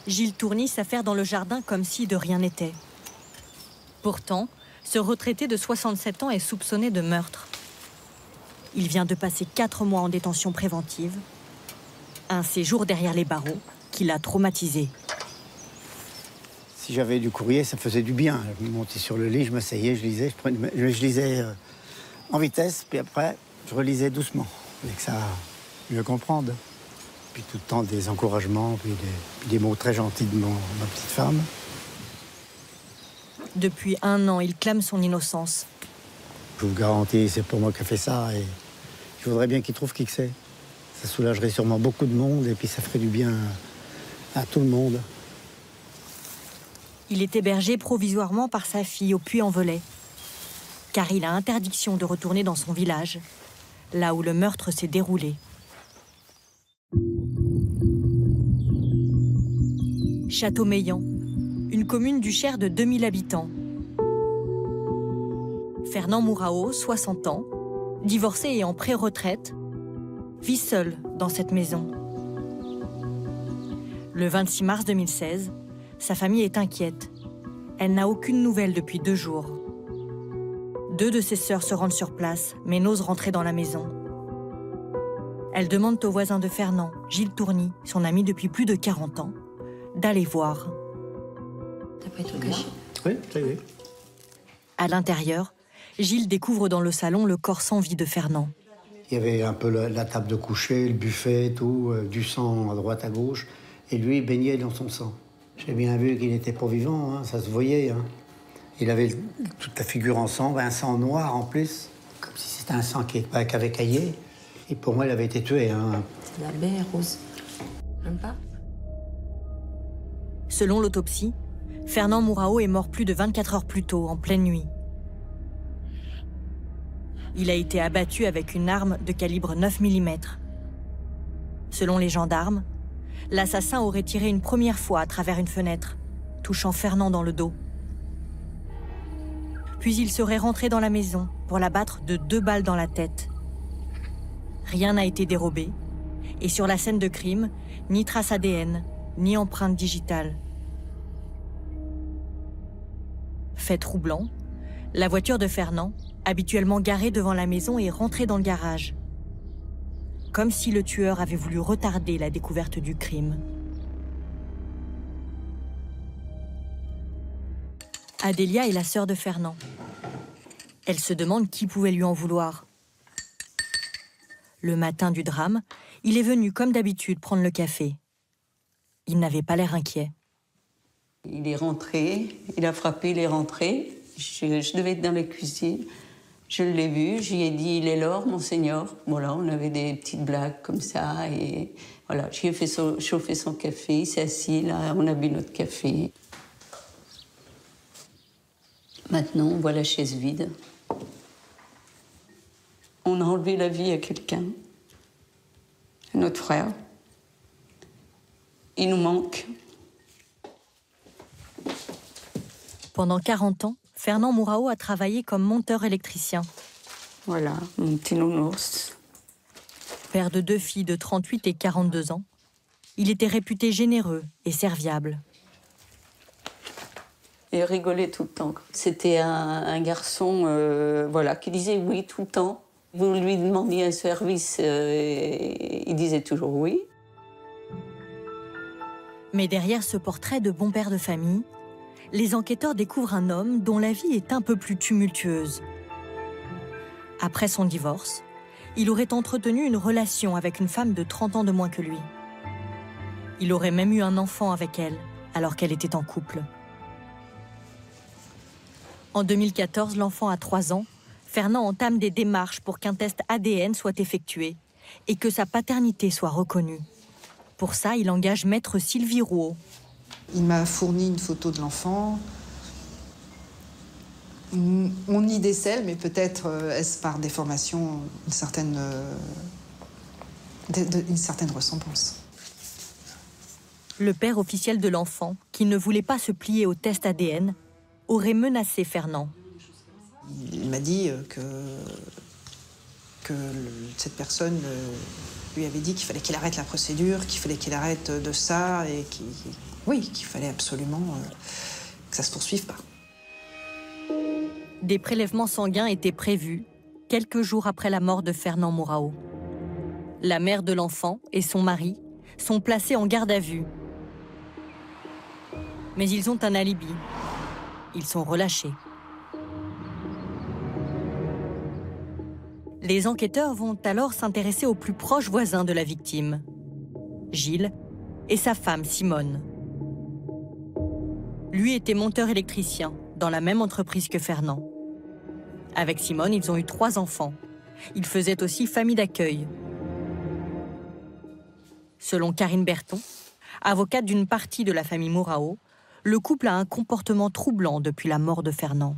Gilles Tourny s'affaire dans le jardin comme si de rien n'était. Pourtant, ce retraité de 67 ans est soupçonné de meurtre. Il vient de passer 4 mois en détention préventive. Un séjour derrière les barreaux qui l'a traumatisé. Si j'avais du courrier, ça me faisait du bien. Je montais sur le lit, je m'asseyais, je lisais, je lisais en vitesse, puis après, je relisais doucement. Il fallait que ça mieux comprendre. Puis tout le temps des encouragements, puis des mots très gentils de ma petite femme. Depuis 1 an, il clame son innocence. Je vous garantis, c'est pour moi qui a fait ça, et je voudrais bien qu'il trouve qui que c'est. Ça soulagerait sûrement beaucoup de monde, et puis ça ferait du bien à tout le monde. Il est hébergé provisoirement par sa fille au Puy-en-Velay, car il a interdiction de retourner dans son village, là où le meurtre s'est déroulé. Châteaumeillan, une commune du Cher de 2000 habitants. Fernand Mourao, 60 ans, divorcé et en pré-retraite, vit seul dans cette maison. Le 26 mars 2016, sa famille est inquiète. Elle n'a aucune nouvelle depuis 2 jours. 2 de ses sœurs se rendent sur place, mais n'osent rentrer dans la maison. Elles demandent au voisin de Fernand, Gilles Tourny, son ami depuis plus de 40 ans, d'aller voir. T'as pris ton cachet? Oui, ça y est. À l'intérieur, Gilles découvre dans le salon le corps sans vie de Fernand. Il y avait un peu la table de coucher, le buffet, tout, du sang à droite, à gauche. Et lui, il baignait dans son sang. J'ai bien vu qu'il n'était pas vivant, hein, ça se voyait. Hein. Il avait toute la figure en sang, un sang noir en plus, comme si c'était un sang qui avait caillé. Et pour moi, il avait été tué. Hein. C'est la baie rose. J'aime pas. Selon l'autopsie, Fernand Mourao est mort plus de 24 heures plus tôt, en pleine nuit. Il a été abattu avec une arme de calibre 9 mm. Selon les gendarmes, l'assassin aurait tiré une première fois à travers une fenêtre, touchant Fernand dans le dos. Puis il serait rentré dans la maison pour l'abattre de 2 balles dans la tête. Rien n'a été dérobé, et sur la scène de crime, ni trace ADN, ni empreinte digitale. Fait troublant, la voiture de Fernand, habituellement garée devant la maison, est rentrée dans le garage. Comme si le tueur avait voulu retarder la découverte du crime. Adélia est la sœur de Fernand. Elle se demande qui pouvait lui en vouloir. Le matin du drame, il est venu comme d'habitude prendre le café. Il n'avait pas l'air inquiet. Il est rentré, il a frappé, il est rentré. Je devais être dans la cuisine. Je l'ai vu, j'y ai dit « il est l'or, monseigneur ». Voilà, on avait des petites blagues comme ça. Et voilà, j'ai fait chauffer son café, il s'est assis, là, on a bu notre café. Maintenant, on voit la chaise vide. On a enlevé la vie à quelqu'un, notre frère. Il nous manque. Pendant 40 ans, Fernand Mourao a travaillé comme monteur électricien. Voilà, mon petit nounours. Père de 2 filles de 38 et 42 ans, il était réputé généreux et serviable. Il rigolait tout le temps. C'était un garçon voilà, qui disait oui tout le temps. Vous lui demandiez un service, il disait toujours oui. Mais derrière ce portrait de bon père de famille, les enquêteurs découvrent un homme dont la vie est un peu plus tumultueuse. Après son divorce, il aurait entretenu une relation avec une femme de 30 ans de moins que lui. Il aurait même eu un enfant avec elle, alors qu'elle était en couple. En 2014, l'enfant a 3 ans. Fernand entame des démarches pour qu'un test ADN soit effectué et que sa paternité soit reconnue. Pour ça, il engage maître Sylvie Rouault. Il m'a fourni une photo de l'enfant. On y décèle, mais peut-être est-ce par déformation une certaine ressemblance. Le père officiel de l'enfant, qui ne voulait pas se plier au test ADN, aurait menacé Fernand. Il m'a dit que cette personne lui avait dit qu'il fallait qu'il arrête la procédure, qu'il fallait qu'il arrête de ça et Oui, qu'il fallait absolument que ça se poursuive pas. Des prélèvements sanguins étaient prévus quelques jours après la mort de Fernand Mourao. La mère de l'enfant et son mari sont placés en garde à vue. Mais ils ont un alibi. Ils sont relâchés. Les enquêteurs vont alors s'intéresser aux plus proches voisins de la victime, Gilles et sa femme Simone. Lui était monteur électricien dans la même entreprise que Fernand. Avec Simone, ils ont eu 3 enfants. Ils faisaient aussi famille d'accueil. Selon Karine Berton, avocate d'une partie de la famille Mourao, le couple a un comportement troublant depuis la mort de Fernand.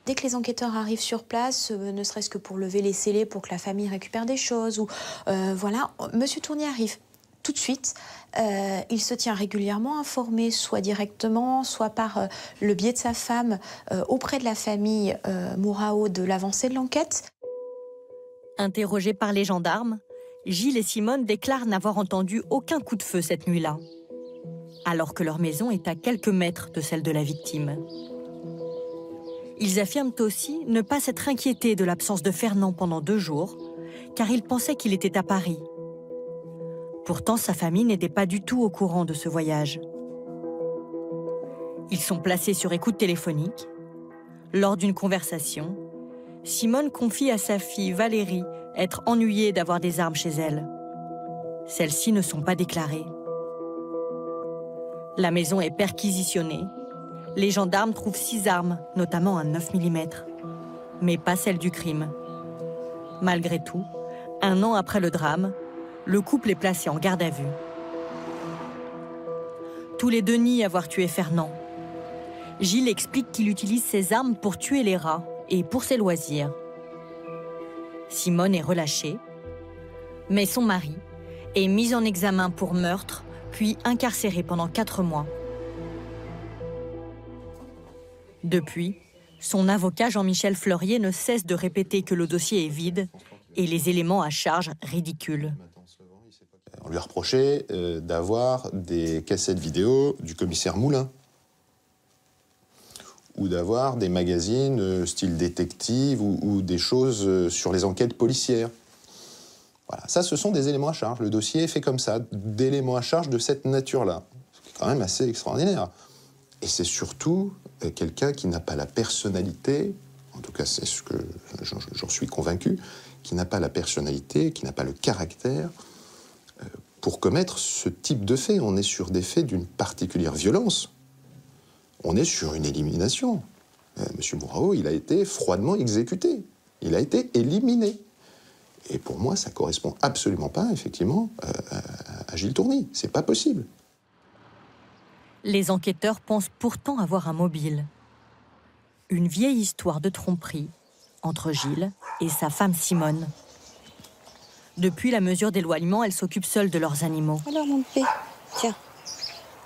Dès que les enquêteurs arrivent sur place, ne serait-ce que pour lever les scellés, pour que la famille récupère des choses, ou voilà, Monsieur Tournier arrive tout de suite. Il se tient régulièrement informé, soit directement, soit par le biais de sa femme, auprès de la famille Mourao de l'avancée de l'enquête. Interrogés par les gendarmes, Gilles et Simone déclarent n'avoir entendu aucun coup de feu cette nuit-là, alors que leur maison est à quelques mètres de celle de la victime. Ils affirment aussi ne pas s'être inquiétés de l'absence de Fernand pendant 2 jours, car ils pensaient qu'il était à Paris. Pourtant, sa famille n'était pas du tout au courant de ce voyage. Ils sont placés sur écoute téléphonique. Lors d'une conversation, Simone confie à sa fille Valérie être ennuyée d'avoir des armes chez elle. Celles-ci ne sont pas déclarées. La maison est perquisitionnée. Les gendarmes trouvent 6 armes, notamment un 9 mm, mais pas celle du crime. Malgré tout, 1 an après le drame, le couple est placé en garde à vue. Tous les 2 nient avoir tué Fernand. Gilles explique qu'il utilise ses armes pour tuer les rats et pour ses loisirs. Simone est relâchée, mais son mari est mis en examen pour meurtre, puis incarcéré pendant 4 mois. Depuis, son avocat Jean-Michel Fleurier ne cesse de répéter que le dossier est vide et les éléments à charge ridicules. On lui a reproché d'avoir des cassettes vidéo du commissaire Moulin ou d'avoir des magazines style détective ou des choses sur les enquêtes policières. Voilà, ça, ce sont des éléments à charge. Le dossier est fait comme ça, d'éléments à charge de cette nature-là. C'est quand même assez extraordinaire. Et c'est surtout quelqu'un qui n'a pas la personnalité, en tout cas c'est ce que j'en suis convaincu, qui n'a pas la personnalité, qui n'a pas le caractère pour commettre ce type de fait. On est sur des faits d'une particulière violence. On est sur une élimination. Monsieur Mourao, il a été froidement exécuté. Il a été éliminé. Et pour moi, ça ne correspond absolument pas, effectivement, à Gilles Tourny. C'est pas possible. Les enquêteurs pensent pourtant avoir un mobile. Une vieille histoire de tromperie entre Gilles et sa femme Simone. Depuis la mesure d'éloignement, elle s'occupe seule de leurs animaux. Alors mon bébé, tiens,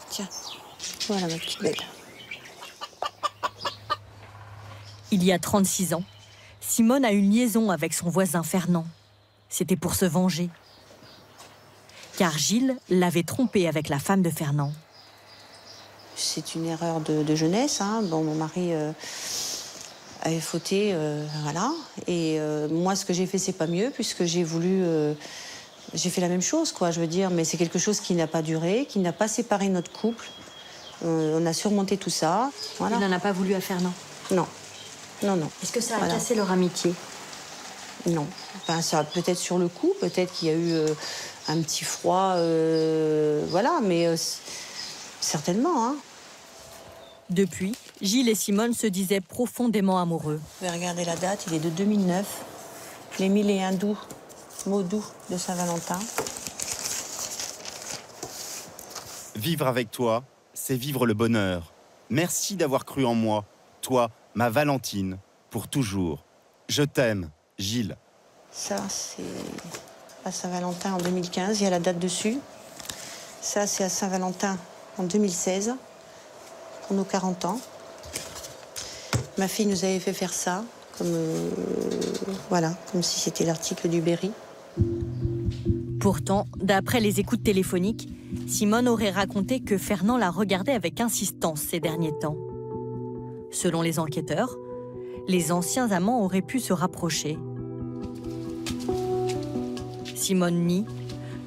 tiens, voilà ma petite belle. Il y a 36 ans, Simone a une liaison avec son voisin Fernand. C'était pour se venger. Car Gilles l'avait trompée avec la femme de Fernand. C'est une erreur de jeunesse. Hein. Bon, mon mari avait fauté, voilà. Et moi, ce que j'ai fait, c'est pas mieux, puisque j'ai voulu... j'ai fait la même chose, quoi, je veux dire. Mais c'est quelque chose qui n'a pas duré, qui n'a pas séparé notre couple. On a surmonté tout ça. Voilà. Il n'en a pas voulu à Fernand? Non. Non, non. Est-ce que ça a cassé leur amitié? Non. Enfin, ça peut-être sur le coup, peut-être qu'il y a eu un petit froid, voilà, mais certainement, hein. Depuis, Gilles et Simone se disaient profondément amoureux. Vous pouvez regarder la date, il est de 2009. Les 1001 mots doux de Saint-Valentin. Vivre avec toi, c'est vivre le bonheur. Merci d'avoir cru en moi, toi, ma Valentine, pour toujours. Je t'aime, Gilles. Ça, c'est à Saint-Valentin en 2015, il y a la date dessus. Ça, c'est à Saint-Valentin en 2016, pour nos 40 ans. Ma fille nous avait fait faire ça, comme, voilà, comme si c'était l'article du Berry. Pourtant, d'après les écoutes téléphoniques, Simone aurait raconté que Fernand la regardait avec insistance ces derniers temps. Selon les enquêteurs, les anciens amants auraient pu se rapprocher. Simone nie,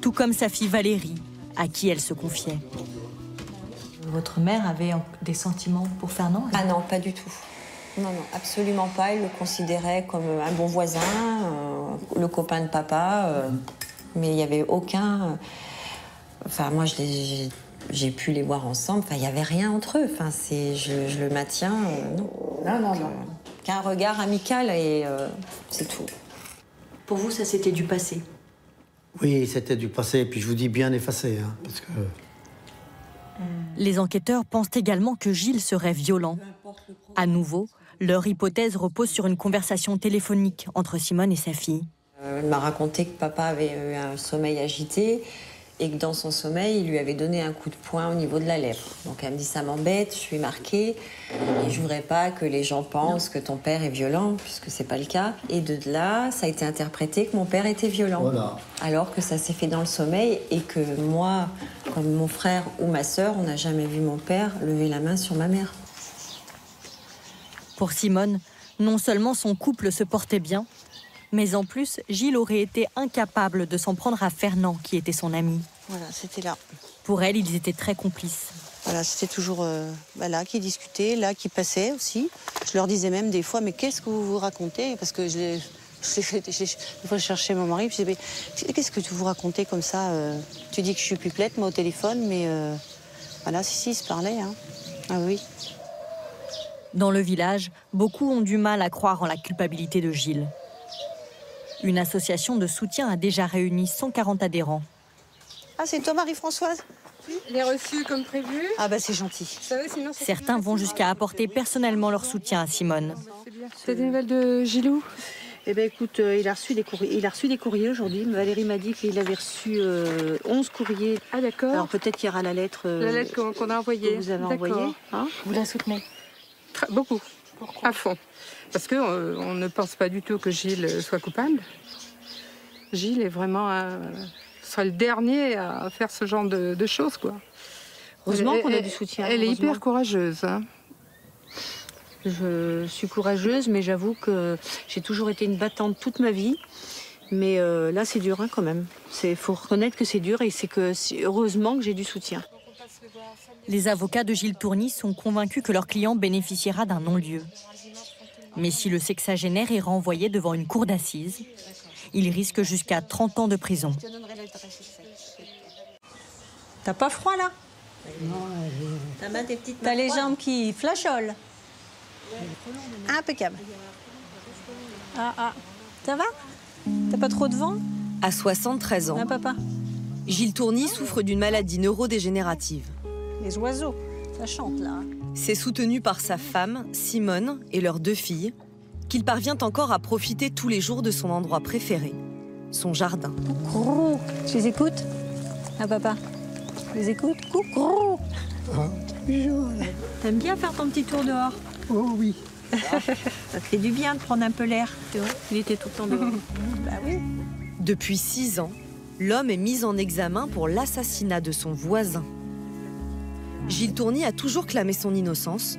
tout comme sa fille Valérie, à qui elle se confiait. Votre mère avait des sentiments pour Fernand? Ah non, pas du tout. Non, absolument pas. Elle le considérait comme un bon voisin, le copain de papa, mais il n'y avait aucun... Enfin, moi, j'ai pu les voir ensemble. Enfin, il n'y avait rien entre eux. Enfin, je le maintiens. Non. Qu'un regard amical et c'est tout. Pour vous, ça c'était du passé? Oui, c'était du passé. Puis je vous dis bien effacé, hein, parce que... Les enquêteurs pensent également que Gilles serait violent. À nouveau, leur hypothèse repose sur une conversation téléphonique entre Simone et sa fille. Elle m'a raconté que papa avait eu un sommeil agité et que dans son sommeil, il lui avait donné un coup de poing au niveau de la lèvre. Donc elle me dit, ça m'embête, je suis marquée et je voudrais pas que les gens pensent que ton père est violent, puisque c'est pas le cas. Et de là, ça a été interprété que mon père était violent. Voilà. Alors que ça s'est fait dans le sommeil et que moi, comme mon frère ou ma sœur, on n'a jamais vu mon père lever la main sur ma mère. Pour Simone, non seulement son couple se portait bien, mais en plus, Gilles aurait été incapable de s'en prendre à Fernand, qui était son ami. Voilà, c'était là. Pour elle, ils étaient très complices. Voilà, c'était toujours là qui discutait, là qui passait aussi. Je leur disais même des fois, mais qu'est-ce que vous vous racontez? Parce que des fois, je cherchais mon mari, puis je disais, mais qu'est-ce que tu vous racontez comme ça? Tu dis que je suis pipelette, moi, au téléphone, mais voilà, si, ils se parlaient. Hein. Ah oui. Dans le village, beaucoup ont du mal à croire en la culpabilité de Gilles. Une association de soutien a déjà réuni 140 adhérents. Ah, c'est toi, Marie-Françoise? Il est reçu comme prévu. Ah bah c'est gentil. Certains vont jusqu'à apporter personnellement leur soutien à Simone. C'est des nouvelles de Gilou? Eh bien écoute, il a reçu des courriers aujourd'hui. Valérie m'a dit qu'il avait reçu 11 courriers. Ah d'accord. Alors peut-être qu'il y aura la lettre qu'on a envoyée. Que vous avez envoyée. Hein? Vous la soutenez? Beaucoup. Pourquoi? À fond. Parce qu'on ne pense pas du tout que Gilles soit coupable. Gilles est vraiment sera le dernier à faire ce genre de choses, quoi. Heureusement qu'on a du soutien. Elle est hyper courageuse. Hein. Je suis courageuse, mais j'avoue que j'ai toujours été une battante toute ma vie. Mais là, c'est dur hein, quand même. Il faut reconnaître que c'est dur et heureusement que j'ai du soutien. Les avocats de Gilles Tourny sont convaincus que leur client bénéficiera d'un non-lieu. Mais si le sexagénaire est renvoyé devant une cour d'assises, il risque jusqu'à 30 ans de prison. T'as pas froid là? Non, T'as les jambes qui flageolent. impeccable. Ah, ça va? T'as pas trop de vent? À 73 ans, Hein, papa? Gilles Tourny souffre d'une maladie neurodégénérative. Les oiseaux, ça chante là. C'est soutenu par sa femme, Simone, et leurs 2 filles, qu'il parvient encore à profiter tous les jours de son endroit préféré, son jardin. Coucou, tu les écoutes? Ah papa, tu les écoutes? Coucou. T'aimes bien faire ton petit tour dehors? Oh oui. Ça te fait du bien de prendre un peu l'air. Il était tout le temps dehors. Bah oui. Depuis 6 ans, l'homme est mis en examen pour l'assassinat de son voisin. Gilles Tourny a toujours clamé son innocence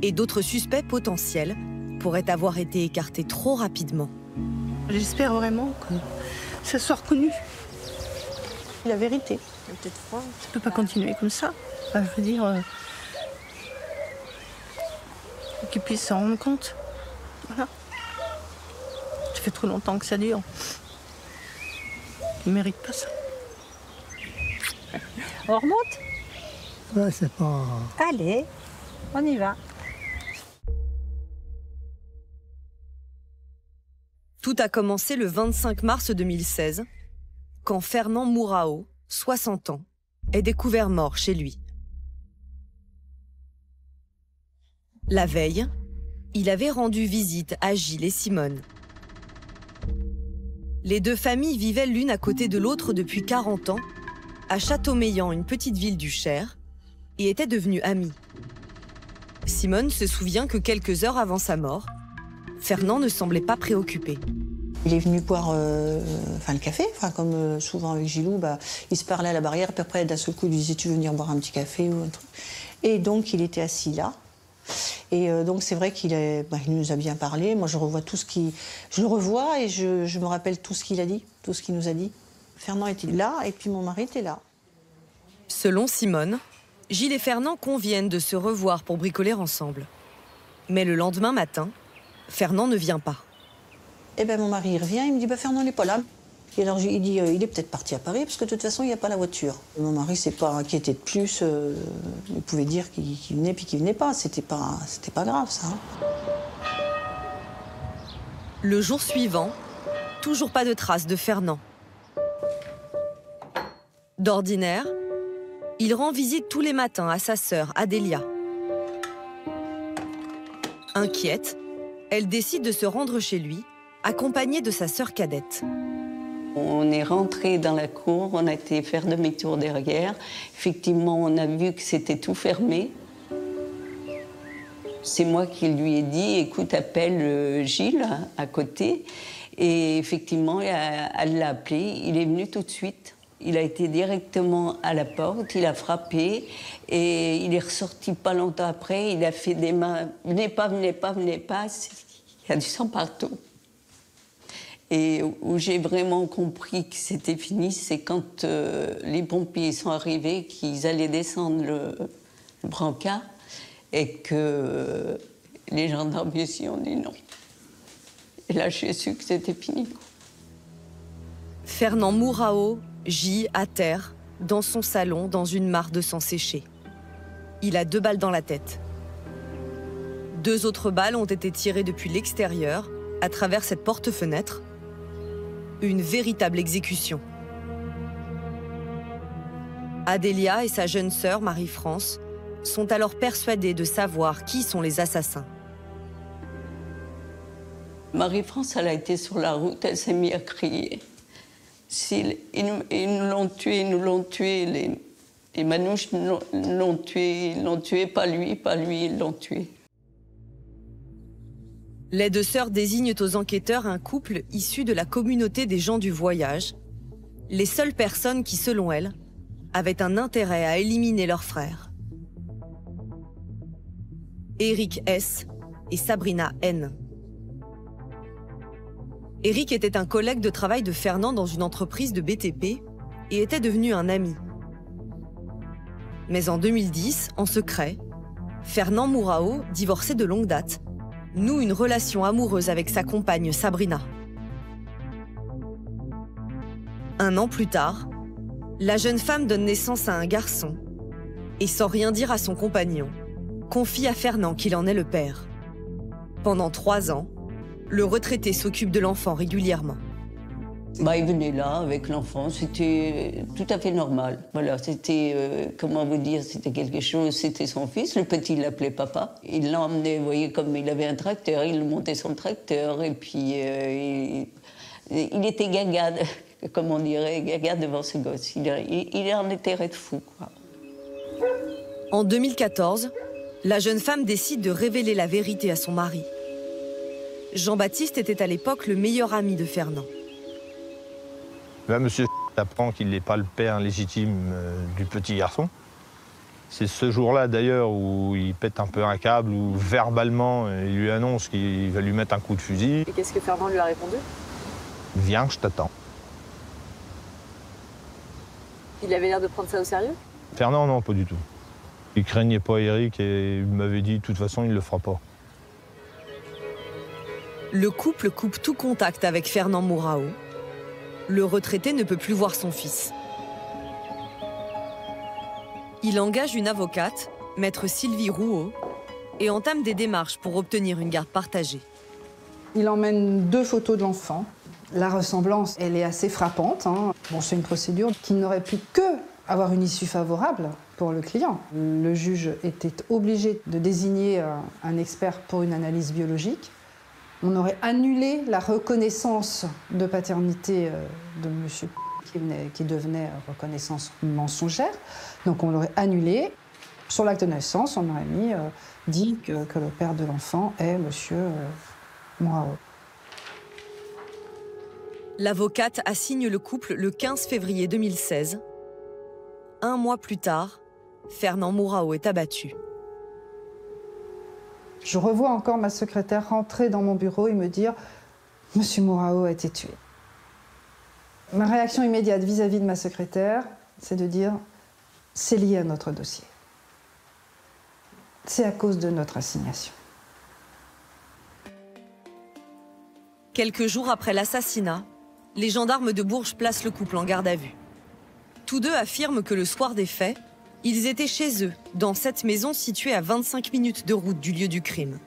et d'autres suspects potentiels pourraient avoir été écartés trop rapidement. J'espère vraiment que ça soit reconnu. La vérité. Ça ne peut pas continuer comme ça. Enfin, je veux dire, qu'ils puissent s'en rendre compte. Voilà. Ça fait trop longtemps que ça dure. Ils ne méritent pas ça. On remonte? Ouais, c'est pas... Allez, on y va. Tout a commencé le 25 mars 2016, quand Fernand Mourao, 60 ans, est découvert mort chez lui. La veille, il avait rendu visite à Gilles et Simone. Les 2 familles vivaient l'une à côté de l'autre depuis 40 ans, à Châteaumeillan, une petite ville du Cher, et étaient devenues amies. Simone se souvient que quelques heures avant sa mort, Fernand ne semblait pas préoccupé. Il est venu boire le café, comme souvent avec Gilou, il se parlait à la barrière, puis après d'un seul coup il lui disait tu veux venir boire un petit café ou un truc. Et donc il était assis là. Et donc c'est vrai qu'il nous a bien parlé. Moi je revois tout ce qui, je le revois et je me rappelle tout ce qu'il a dit, tout ce qu'il nous a dit. Fernand était là et puis mon mari était là. Selon Simone, Gilles et Fernand conviennent de se revoir pour bricoler ensemble. Mais le lendemain matin, Fernand ne vient pas. Eh bien mon mari il revient, il me dit Fernand n'est pas là. Et alors il dit il est peut-être parti à Paris parce que de toute façon il n'y a pas la voiture. Mon mari s'est pas inquiété de plus, il pouvait dire qu'il venait puis qu'il venait pas, c'était pas grave ça. Le jour suivant, toujours pas de traces de Fernand. D'ordinaire, il rend visite tous les matins à sa sœur Adélia. Inquiète, elle décide de se rendre chez lui, accompagnée de sa sœur cadette. On est rentré dans la cour, on a été faire demi-tour derrière. Effectivement, on a vu que c'était tout fermé. C'est moi qui lui ai dit, écoute, appelle Gilles à côté. Et effectivement, elle l'a appelé, il est venu tout de suite. Il a été directement à la porte, il a frappé et il est ressorti pas longtemps après. Il a fait des mains, venez pas, venez pas, venez pas. Il y a du sang partout. Et où j'ai vraiment compris que c'était fini, c'est quand les pompiers sont arrivés, qu'ils allaient descendre le brancard et que les gendarmes ici ont dit non. Et là, j'ai su que c'était fini. Fernand Mourao gît à terre, dans son salon, dans une mare de sang séché. Il a 2 balles dans la tête. 2 autres balles ont été tirées depuis l'extérieur, à travers cette porte-fenêtre. Une véritable exécution. Adélia et sa jeune sœur, Marie-France, sont alors persuadées de savoir qui sont les assassins. Marie-France, elle a été sur la route, elle s'est mise à crier. Ils nous l'ont tué, ils nous l'ont tué. Les manouches l'ont tué, pas lui, ils l'ont tué. Les 2 sœurs désignent aux enquêteurs un couple issu de la communauté des gens du voyage, les seules personnes qui, selon elles, avaient un intérêt à éliminer leur frère. Éric S. et Sabrina N. Éric était un collègue de travail de Fernand dans une entreprise de BTP et était devenu un ami. Mais en 2010, en secret, Fernand Mourao, divorcé de longue date, noue une relation amoureuse avec sa compagne Sabrina. 1 an plus tard, la jeune femme donne naissance à un garçon et, sans rien dire à son compagnon, confie à Fernand qu'il en est le père. Pendant 3 ans, le retraité s'occupe de l'enfant régulièrement. Il venait là avec l'enfant, c'était tout à fait normal. Voilà, c'était, comment vous dire, c'était quelque chose, c'était son fils, le petit il l'appelait papa. Il l'emmenait, vous voyez, comme il avait un tracteur, il montait son tracteur et puis il était gaga, comme on dirait, gaga devant ce gosse. Il en était raide fou, quoi. En 2014, la jeune femme décide de révéler la vérité à son mari. Jean-Baptiste était à l'époque le meilleur ami de Fernand. Là, monsieur apprend qu'il n'est pas le père légitime du petit garçon. C'est ce jour-là, d'ailleurs, où il pète un peu un câble, où verbalement, il lui annonce qu'il va lui mettre un coup de fusil. Et qu'est-ce que Fernand lui a répondu? Viens, je t'attends. Il avait l'air de prendre ça au sérieux? Fernand, non, pas du tout. Il craignait pas Éric et il m'avait dit, de toute façon, il ne le fera pas. Le couple coupe tout contact avec Fernand Mourao. Le retraité ne peut plus voir son fils. Il engage une avocate, maître Sylvie Rouault, et entame des démarches pour obtenir une garde partagée. Il emmène 2 photos de l'enfant. La ressemblance, elle est assez frappante. Bon, c'est une procédure qui n'aurait pu que avoir une issue favorable pour le client. Le juge était obligé de désigner un expert pour une analyse biologique. On aurait annulé la reconnaissance de paternité de monsieur qui devenait reconnaissance mensongère. Donc on l'aurait annulé. Sur l'acte de naissance, on aurait dit que le père de l'enfant est monsieur Mourao. L'avocate assigne le couple le 15 février 2016. Un mois plus tard, Fernand Mourao est abattu. Je revois encore ma secrétaire rentrer dans mon bureau et me dire « Monsieur Mourao a été tué ». Ma réaction immédiate vis-à-vis de ma secrétaire, c'est de dire « C'est lié à notre dossier. C'est à cause de notre assignation ». Quelques jours après l'assassinat, les gendarmes de Bourges placent le couple en garde à vue. Tous deux affirment que le soir des faits, ils étaient chez eux, dans cette maison située à 25 minutes de route du lieu du crime.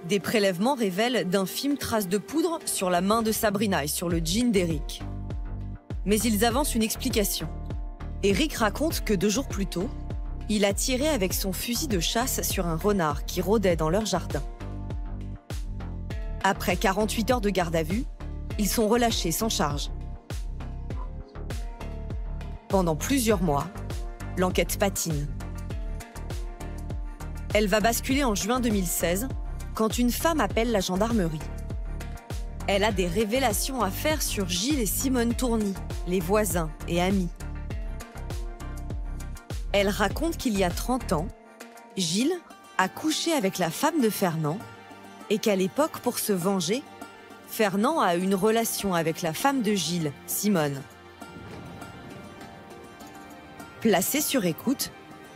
Des prélèvements révèlent d'infimes traces de poudre sur la main de Sabrina et sur le jean d'Éric. Mais ils avancent une explication. Éric raconte que 2 jours plus tôt, il a tiré avec son fusil de chasse sur un renard qui rôdait dans leur jardin. Après 48 heures de garde à vue, ils sont relâchés sans charge. Pendant plusieurs mois, l'enquête patine. Elle va basculer en juin 2016, quand une femme appelle la gendarmerie. Elle a des révélations à faire sur Gilles et Simone Tourny, les voisins et amis. Elle raconte qu'il y a 30 ans, Gilles a couché avec la femme de Fernand et qu'à l'époque, pour se venger, Fernand a eu une relation avec la femme de Gilles, Simone. Placée sur écoute,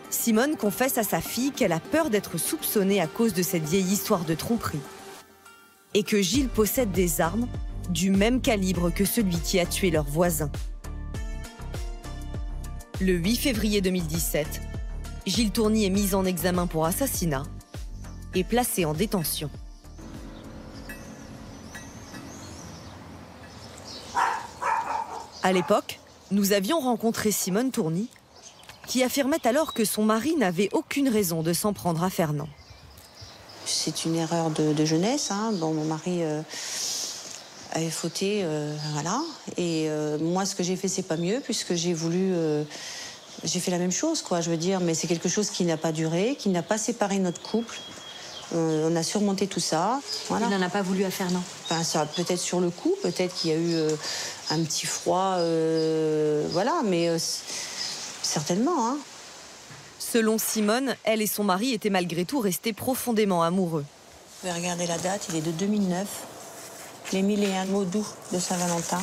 Simone confesse à sa fille qu'elle a peur d'être soupçonnée à cause de cette vieille histoire de tromperie. Et que Gilles possède des armes du même calibre que celui qui a tué leur voisin. Le 8 février 2017, Gilles Tourny est mis en examen pour assassinat et placé en détention. À l'époque, nous avions rencontré Simone Tourny, qui affirmait alors que son mari n'avait aucune raison de s'en prendre à Fernand. C'est une erreur de jeunesse. Hein. Bon, mon mari avait fauté, voilà. Et moi, ce que j'ai fait, c'est pas mieux, puisque j'ai voulu... j'ai fait la même chose, quoi, je veux dire. Mais c'est quelque chose qui n'a pas duré, qui n'a pas séparé notre couple. On a surmonté tout ça. Voilà. Il n'en a pas voulu à Fernand. Enfin, ça, peut-être sur le coup, peut-être qu'il y a eu un petit froid, voilà, mais certainement. Hein. Selon Simone, elle et son mari étaient malgré tout restés profondément amoureux. Vous pouvez regarder la date, il est de 2009. Les 1001 mots doux de Saint-Valentin.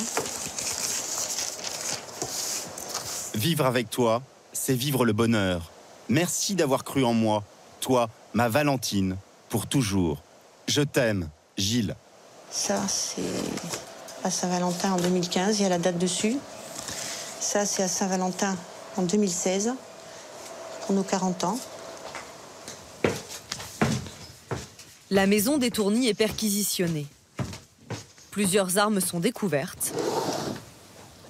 Vivre avec toi, c'est vivre le bonheur. Merci d'avoir cru en moi, toi, ma Valentine, pour toujours. Je t'aime, Gilles. Ça, c'est à Saint-Valentin en 2015, il y a la date dessus. Ça, c'est à Saint-Valentin en 2016, pour nos 40 ans. La maison des Tourny est perquisitionnée. Plusieurs armes sont découvertes.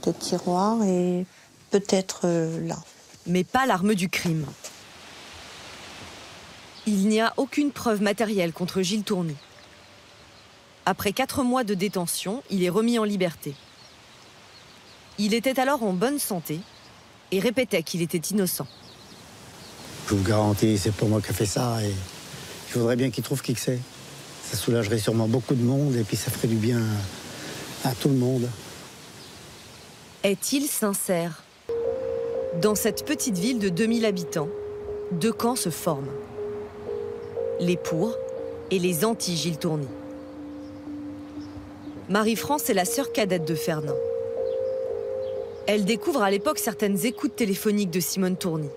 Des tiroirs et peut-être là. Mais pas l'arme du crime. Il n'y a aucune preuve matérielle contre Gilles Tourny. Après 4 mois de détention, il est remis en liberté. Il était alors en bonne santé et répétait qu'il était innocent. Je vous garantis, c'est pas moi qui ai fait ça et je voudrais bien qu'il trouve qui que c'est. Ça soulagerait sûrement beaucoup de monde et puis ça ferait du bien à tout le monde. Est-il sincère? Dans cette petite ville de 2000 habitants, 2 camps se forment. Les pour et les anti-Gilles Tourny. Marie-France est la sœur cadette de Fernand. Elle découvre à l'époque certaines écoutes téléphoniques de Simone Tourny.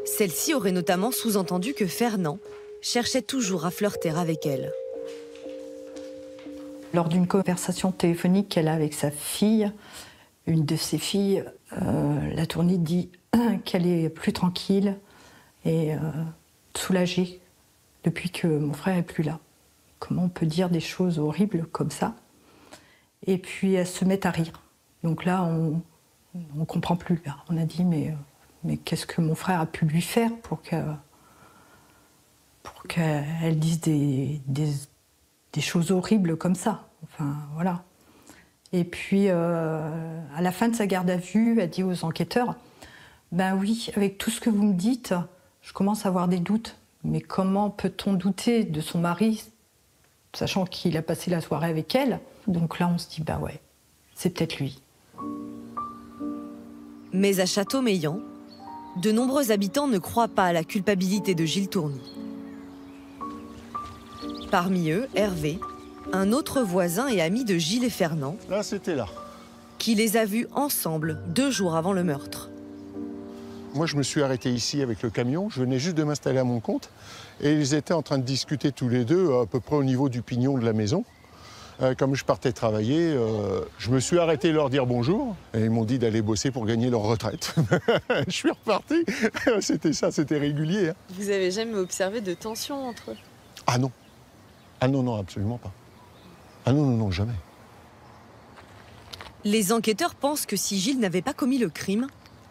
Celle-ci aurait notamment sous-entendu que Fernand cherchait toujours à flirter avec elle. Lors d'une conversation téléphonique qu'elle a avec sa fille, une de ses filles, la Tourny dit qu'elle est plus tranquille et soulagée depuis que mon frère n'est plus là. Comment on peut dire des choses horribles comme ça? Et puis elle se met à rire. Donc là, on ne comprend plus. Là. On a dit, mais qu'est-ce que mon frère a pu lui faire pour qu'elle dise des choses horribles comme ça? Enfin, voilà. Et puis, à la fin de sa garde à vue, elle dit aux enquêteurs, « Ben oui, avec tout ce que vous me dites, je commence à avoir des doutes. Mais comment peut-on douter de son mari sachant qu'il a passé la soirée avec elle. Donc là, on se dit, bah ouais, c'est peut-être lui. Mais à Châteaumeillan, de nombreux habitants ne croient pas à la culpabilité de Gilles Tourny. Parmi eux, Hervé, un autre voisin et ami de Gilles et Fernand. Là, c'était là. Qui les a vus ensemble 2 jours avant le meurtre. Moi, je me suis arrêté ici avec le camion. Je venais juste de m'installer à mon compte. Et ils étaient en train de discuter tous les deux, à peu près au niveau du pignon de la maison. Comme je partais travailler, je me suis arrêté leur dire bonjour. Et ils m'ont dit d'aller bosser pour gagner leur retraite. Je suis reparti. C'était ça, c'était régulier. Hein. Vous avez jamais observé de tension entre eux? Ah non. Ah non, non, absolument pas. Ah non, non, non, jamais. Les enquêteurs pensent que si Gilles n'avait pas commis le crime,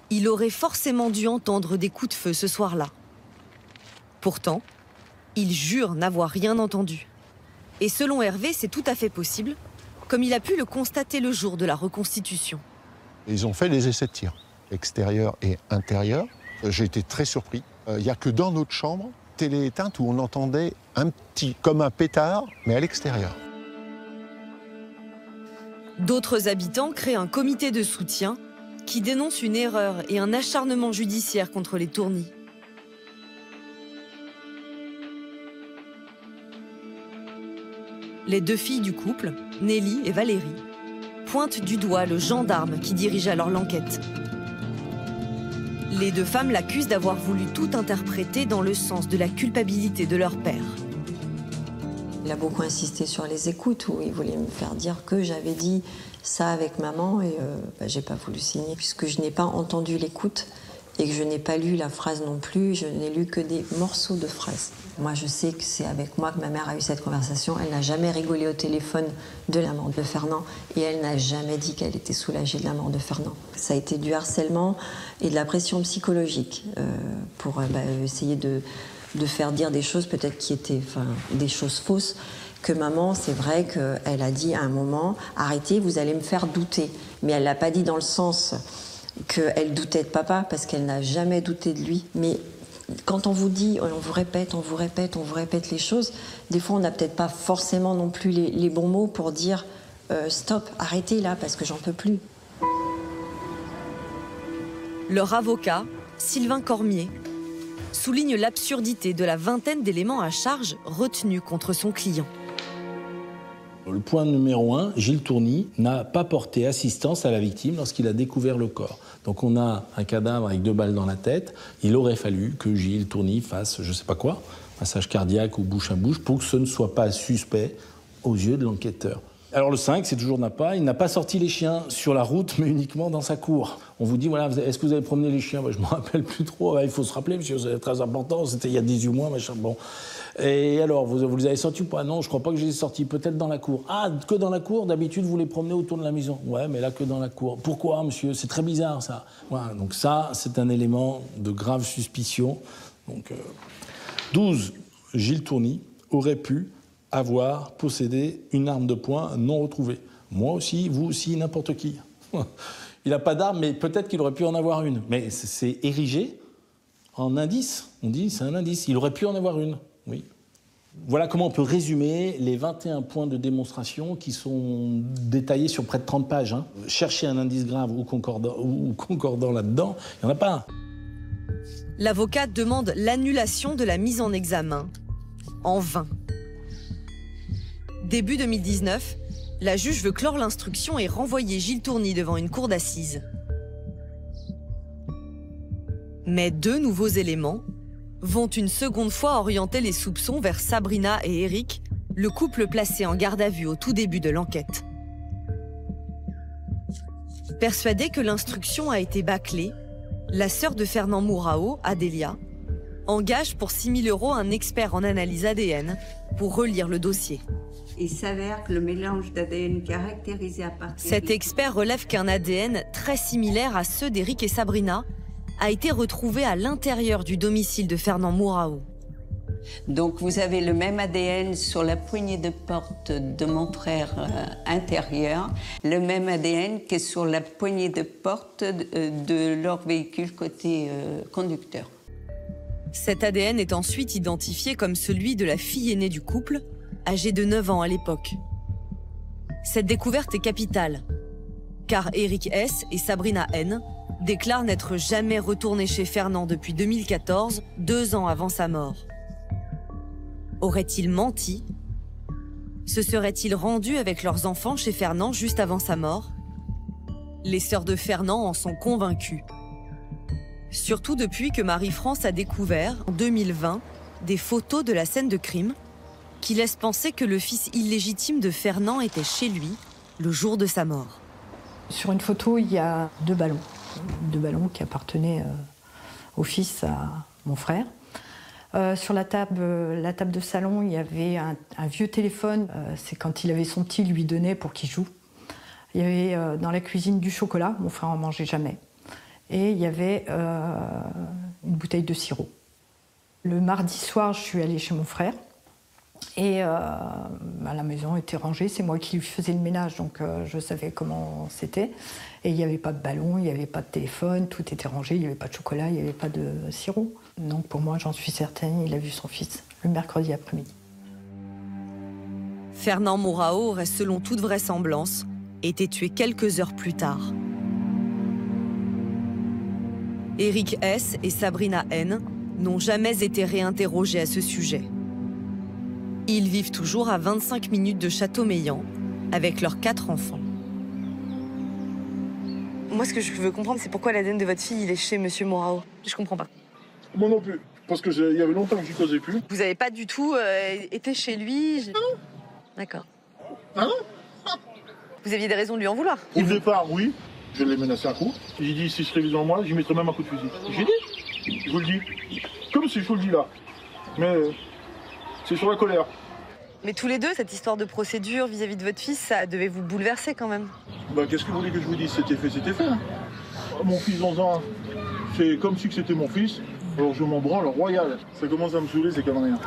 il aurait forcément dû entendre des coups de feu ce soir-là. Pourtant, il jure n'avoir rien entendu. Et selon Hervé, c'est tout à fait possible, comme il a pu le constater le jour de la reconstitution. Ils ont fait les essais de tir, extérieur et intérieur. J'ai été très surpris. Il n'y a que dans notre chambre, télé éteinte, où on entendait un petit, comme un pétard, mais à l'extérieur. D'autres habitants créent un comité de soutien qui dénonce une erreur et un acharnement judiciaire contre les Tourny. Les 2 filles du couple, Nelly et Valérie, pointent du doigt le gendarme qui dirige alors l'enquête. Les 2 femmes l'accusent d'avoir voulu tout interpréter dans le sens de la culpabilité de leur père. Il a beaucoup insisté sur les écoutes, où il voulait me faire dire que j'avais dit ça avec maman et j'ai pas voulu signer puisque je n'ai pas entendu l'écoute et que je n'ai pas lu la phrase non plus, je n'ai lu que des morceaux de phrases. Moi je sais que c'est avec moi que ma mère a eu cette conversation, elle n'a jamais rigolé au téléphone de la mort de Fernand et elle n'a jamais dit qu'elle était soulagée de la mort de Fernand. Ça a été du harcèlement et de la pression psychologique pour essayer de faire dire des choses peut-être qui étaient des choses fausses, que maman, c'est vrai qu'elle a dit à un moment « Arrêtez, vous allez me faire douter ». Mais elle ne l'a pas dit dans le sens qu'elle doutait de papa, parce qu'elle n'a jamais douté de lui. Mais quand on vous dit, on vous répète, on vous répète, on vous répète les choses, des fois on n'a peut-être pas forcément non plus les bons mots pour dire stop, arrêtez là, parce que j'en peux plus ». Leur avocat, Sylvain Cormier, souligne l'absurdité de la vingtaine d'éléments à charge retenus contre son client. Le point numéro 1, Gilles Tourny n'a pas porté assistance à la victime lorsqu'il a découvert le corps. Donc on a un cadavre avec 2 balles dans la tête. Il aurait fallu que Gilles Tourny fasse, je ne sais pas quoi, massage cardiaque ou bouche à bouche, pour que ce ne soit pas suspect aux yeux de l'enquêteur. Alors le 5, c'est toujours n'a pas. Il n'a pas sorti les chiens sur la route, mais uniquement dans sa cour. On vous dit, voilà, est-ce que vous avez promené les chiens ? Je ne me rappelle plus trop. Il faut se rappeler, monsieur, c'est très important. C'était il y a 18 mois, machin. Bon. Et alors, vous les avez sortis ou pas ? Non, je ne crois pas que je les ai sortis. Peut-être dans la cour. Ah, que dans la cour ? D'habitude, vous les promenez autour de la maison. Ouais, mais là, que dans la cour. Pourquoi, monsieur ? C'est très bizarre, ça. Voilà, donc ça, c'est un élément de grave suspicion. Donc, 12, Gilles Tourny aurait pu avoir possédé une arme de poing non retrouvée. Moi aussi, vous aussi, n'importe qui. Il n'a pas d'arme, mais peut-être qu'il aurait pu en avoir une. Mais c'est érigé en indice. On dit c'est un indice. Il aurait pu en avoir une, oui. Voilà comment on peut résumer les 21 points de démonstration qui sont détaillés sur près de 30 pages. Hein. Chercher un indice grave ou concordant là-dedans, il n'y en a pas un. L'avocat demande l'annulation de la mise en examen, en vain. Début 2019, la juge veut clore l'instruction et renvoyer Gilles Tourny devant une cour d'assises. Mais 2 nouveaux éléments vont une seconde fois orienter les soupçons vers Sabrina et Éric, le couple placé en garde à vue au tout début de l'enquête. Persuadée que l'instruction a été bâclée, la sœur de Fernand Mourao, Adélia, engage pour 6 000 € un expert en analyse ADN pour relire le dossier. Il s'avère que le mélange d'ADN caractérisé à partir... Cet expert relève qu'un ADN très similaire à ceux d'Éric et Sabrina a été retrouvé à l'intérieur du domicile de Fernand Mourao. Donc vous avez le même ADN sur la poignée de porte de mon frère intérieur, le même ADN que sur la poignée de porte de leur véhicule côté conducteur. Cet ADN est ensuite identifié comme celui de la fille aînée du couple, âgé de 9 ans à l'époque. Cette découverte est capitale, car Éric S. et Sabrina N. déclarent n'être jamais retournés chez Fernand depuis 2014, 2 ans avant sa mort. Auraient-ils menti? Se seraient-ils rendus avec leurs enfants chez Fernand juste avant sa mort? Les sœurs de Fernand en sont convaincues. Surtout depuis que Marie-France a découvert, en 2020, des photos de la scène de crime qui laissent penser que le fils illégitime de Fernand était chez lui le jour de sa mort. Sur une photo, il y a 2 ballons. 2 ballons qui appartenaient au fils à mon frère. Sur la table de salon, il y avait un vieux téléphone. C'est quand il avait son petit, il lui donnait pour qu'il joue. Il y avait dans la cuisine du chocolat, mon frère en mangeait jamais. Et il y avait une bouteille de sirop. Le mardi soir, je suis allée chez mon frère. Et la maison était rangée, c'est moi qui lui faisais le ménage, donc je savais comment c'était. Et il n'y avait pas de ballon, il n'y avait pas de téléphone, tout était rangé, il n'y avait pas de chocolat, il n'y avait pas de sirop. Donc pour moi, j'en suis certaine, il a vu son fils le mercredi après-midi. Fernand Mourao aurait, selon toute vraisemblance, été tué quelques heures plus tard. Éric S. et Sabrina N. n'ont jamais été réinterrogés à ce sujet. Ils vivent toujours à 25 minutes de Châteaumeillan, avec leurs 4 enfants. Moi, ce que je veux comprendre, c'est pourquoi l'ADN de votre fille, il est chez Monsieur Mourao. Je comprends pas. Moi non plus, parce que il y avait longtemps que je ne causais plus. Vous n'avez pas du tout été chez lui? Ah non. D'accord. Ah non. Vous aviez des raisons de lui en vouloir? Au départ, oui. Je l'ai menacé un coup. J'ai dit, si je serais devant moi, j'y mettrais même un coup de fusil. J'ai dit, je vous le dis. Comme si je vous le dis là. Mais c'est sur la colère. Mais tous les deux, cette histoire de procédure vis-à-vis de votre fils, ça devait vous bouleverser quand même. Bah, qu'est-ce que vous voulez que je vous dise? C'était fait, c'était fait. Hein. Mon fils d'11 ans, c'est comme si c'était mon fils. Alors je m'en branle royal. Ça commence à me saouler, ces conneries.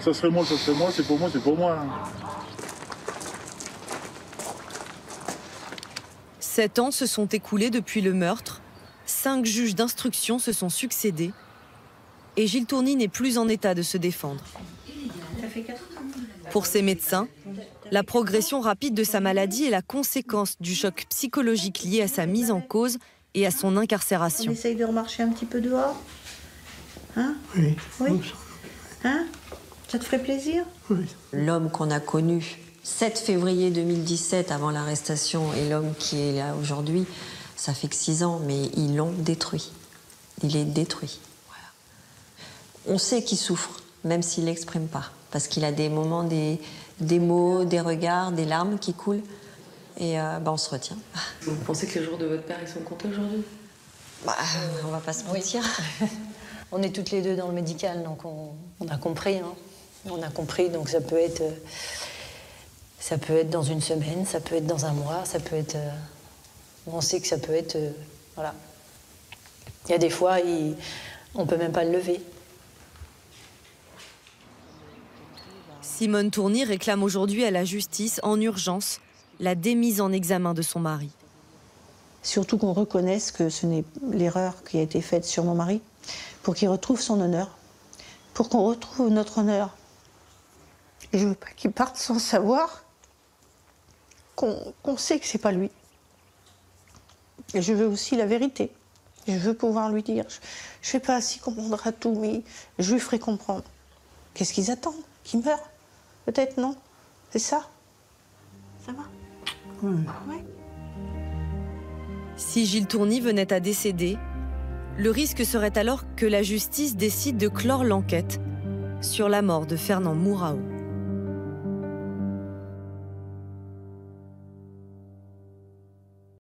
Ça serait moi, c'est pour moi, c'est pour moi. Hein. 7 ans se sont écoulés depuis le meurtre. 5 juges d'instruction se sont succédés. Et Gilles Tourny n'est plus en état de se défendre. Pour ses médecins, la progression rapide de sa maladie est la conséquence du choc psychologique lié à sa mise en cause et à son incarcération. On essaye de remarcher un petit peu dehors? Hein? Oui. Oui. Hein? Ça te ferait plaisir? Oui. L'homme qu'on a connu 7 février 2017 avant l'arrestation et l'homme qui est là aujourd'hui, ça fait que 6 ans, mais ils l'ont détruit. Il est détruit. Voilà. On sait qu'il souffre, même s'il ne l'exprime pas, parce qu'il a des moments, des mots, des regards, des larmes qui coulent, et on se retient. Vous pensez que les jours de votre père, ils sont comptés aujourd'hui? On va pas se mentir. On est toutes les deux dans le médical, donc on a compris. Hein. On a compris, donc ça peut être dans une semaine, ça peut être dans un mois, ça peut être... on sait que ça peut être... voilà. Il y a des fois, on peut même pas le lever. Simone Tourny réclame aujourd'hui à la justice, en urgence, la démise en examen de son mari. Surtout qu'on reconnaisse que ce n'est l'erreur qui a été faite sur mon mari, pour qu'il retrouve son honneur, pour qu'on retrouve notre honneur. Et je veux pas qu'il parte sans savoir qu'on sait que c'est pas lui. Et je veux aussi la vérité. Je veux pouvoir lui dire, je sais pas s'il comprendra tout, mais je lui ferai comprendre. Qu'est-ce qu'ils attendent? Qu'il meure? Peut-être non. C'est ça? Ça va? Oui. Ouais. Si Gilles Tourny venait à décéder, le risque serait alors que la justice décide de clore l'enquête sur la mort de Fernand Mourao.